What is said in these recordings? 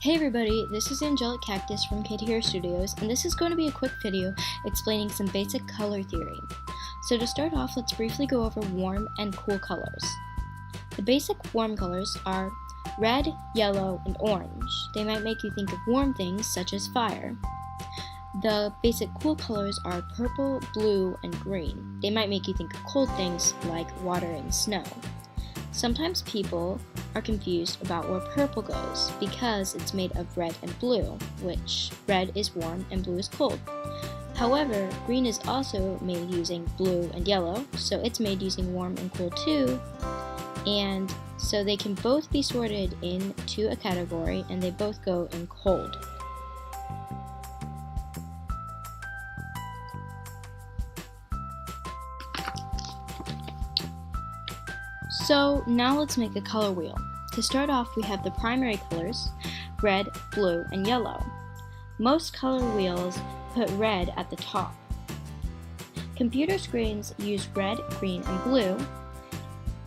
Hey everybody, this is Angelic Cactus from Cactus Studios, and this is going to be a quick video explaining some basic color theory. So to start off, let's briefly go over warm and cool colors. The basic warm colors are red, yellow, and orange. They might make you think of warm things such as fire. The basic cool colors are purple, blue, and green. They might make you think of cold things like water and snow. Sometimes people are confused about where purple goes because it's made of red and blue, which red is warm and blue is cold. However, green is also made using blue and yellow, so it's made using warm and cool too, and so they can both be sorted into a category and they both go in cold. So now let's make a color wheel. To start off, we have the primary colors, red, blue, and yellow. Most color wheels put red at the top. Computer screens use red, green, and blue,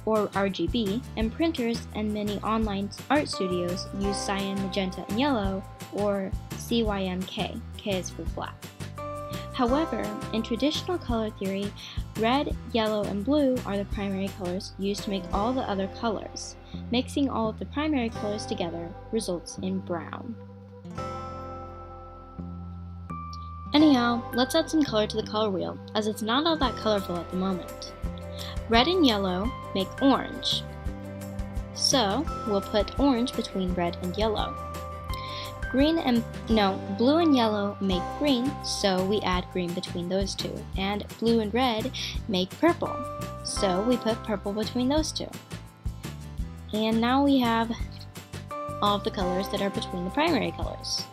or RGB, and printers and many online art studios use cyan, magenta, and yellow, or CYMK, K is for black. However, in traditional color theory, red, yellow, and blue are the primary colors used to make all the other colors. Mixing all of the primary colors together results in brown. Anyhow, let's add some color to the color wheel, as it's not all that colorful at the moment. Red and yellow make orange, so we'll put orange between red and yellow. Blue and yellow make green, so we add green between those two. And blue and red make purple, so we put purple between those two. And now we have all of the colors that are between the primary colors.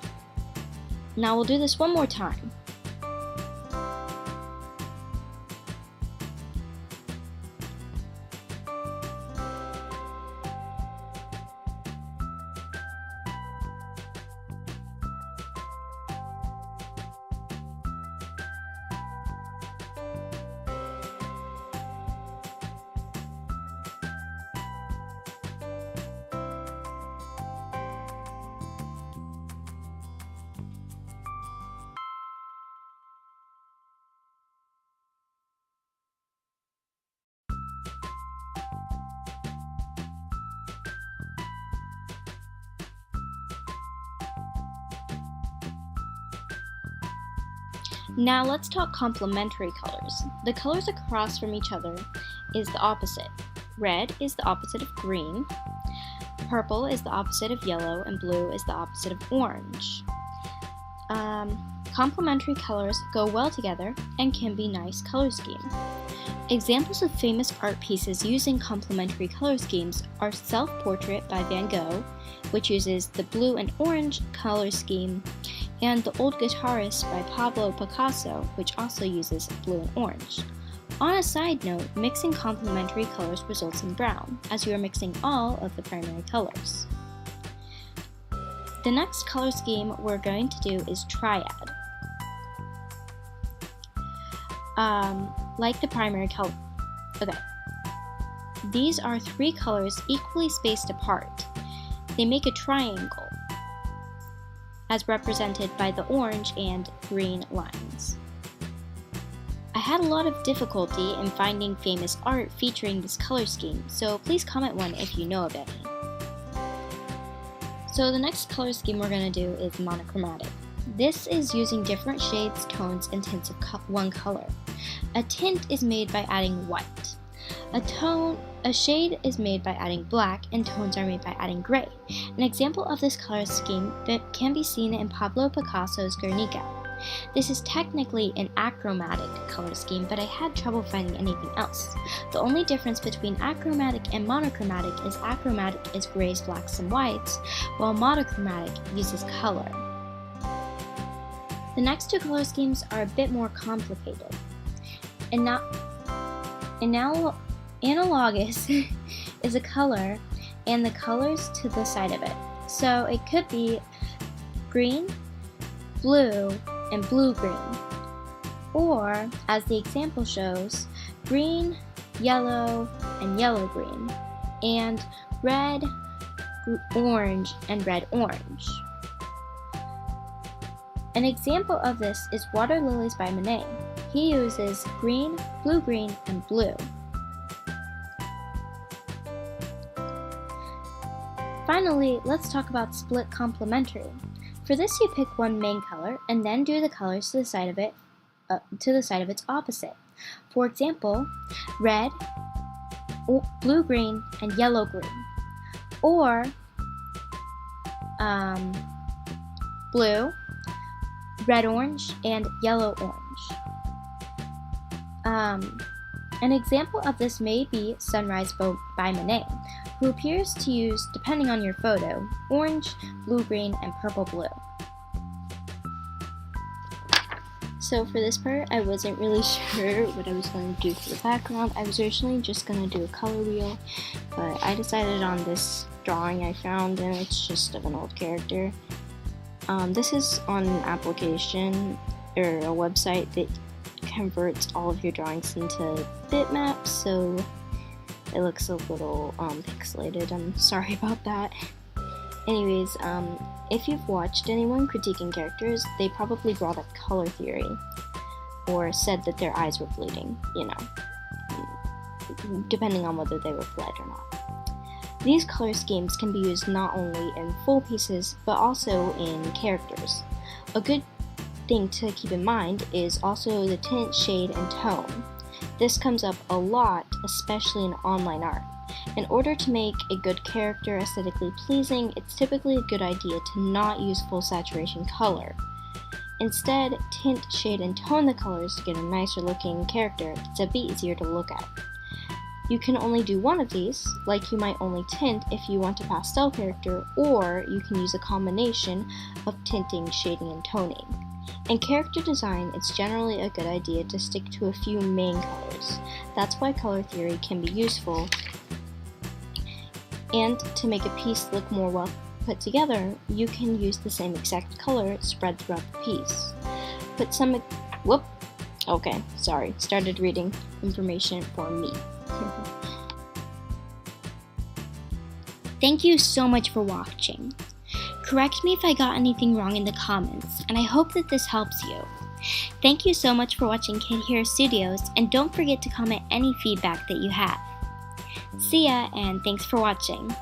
Now we'll do this one more time. Now let's talk complementary colors. The colors across from each other is the opposite. Red is the opposite of green, purple is the opposite of yellow, and blue is the opposite of orange. Complementary colors go well together and can be nice color scheme. Examples of famous art pieces using complementary color schemes are Self-Portrait by Van Gogh, which uses the blue and orange color scheme, and The Old Guitarist by Pablo Picasso, which also uses blue and orange. On a side note, mixing complementary colors results in brown, as you are mixing all of the primary colors. The next color scheme we're going to do is triad. Like the primary color. Okay. These are three colors equally spaced apart. They make a triangle, as represented by the orange and green lines. I had a lot of difficulty in finding famous art featuring this color scheme, so please comment one if you know of any. So the next color scheme we're going to do is monochromatic. This is using different shades, tones, and tints of one color. A tint is made by adding white. A shade is made by adding black, and tones are made by adding gray. An example of this color scheme that can be seen in Pablo Picasso's Guernica. This is technically an achromatic color scheme, but I had trouble finding anything else. The only difference between achromatic and monochromatic is achromatic is grays, blacks, and whites, while monochromatic uses color. The next two color schemes are a bit more complicated. Analogous is a color and the colors to the side of it. So it could be green, blue, and blue-green. Or, as the example shows, green, yellow, and yellow-green. And red, orange, and red-orange. An example of this is Water Lilies by Monet. He uses green, blue-green, and blue. Finally, let's talk about split complementary. For this, you pick one main color and then do the colors to the side of its opposite. For example, red, blue-green, and yellow-green, or blue, red-orange, and yellow-orange. An example of this may be Sunrise by Monet, who appears to use, depending on your photo, orange, blue-green, and purple-blue. So for this part, I wasn't really sure what I was going to do for the background. I was originally just going to do a color wheel, but I decided on this drawing I found, and it's just of an old character. This is on an application or a website that converts all of your drawings into bitmaps, so it looks a little pixelated. I'm sorry about that. Anyways, if you've watched anyone critiquing characters, they probably brought up color theory, or said that their eyes were bleeding, depending on whether they were bled or not. These color schemes can be used not only in full pieces, but also in characters. A good thing to keep in mind is also the tint, shade, and tone. This comes up a lot, especially in online art. In order to make a good character aesthetically pleasing, it's typically a good idea to not use full saturation color. Instead, tint, shade, and tone the colors to get a nicer looking character that's a bit easier to look at. You can only do one of these, like you might only tint if you want a pastel character, or you can use a combination of tinting, shading, and toning. In character design, it's generally a good idea to stick to a few main colors. That's why color theory can be useful. And to make a piece look more well put together, you can use the same exact color spread throughout the piece. Started reading information for me. Thank you so much for watching. Correct me if I got anything wrong in the comments, and I hope that this helps you. Thank you so much for watching Kid Hero Studios, and don't forget to comment any feedback that you have. See ya, and thanks for watching.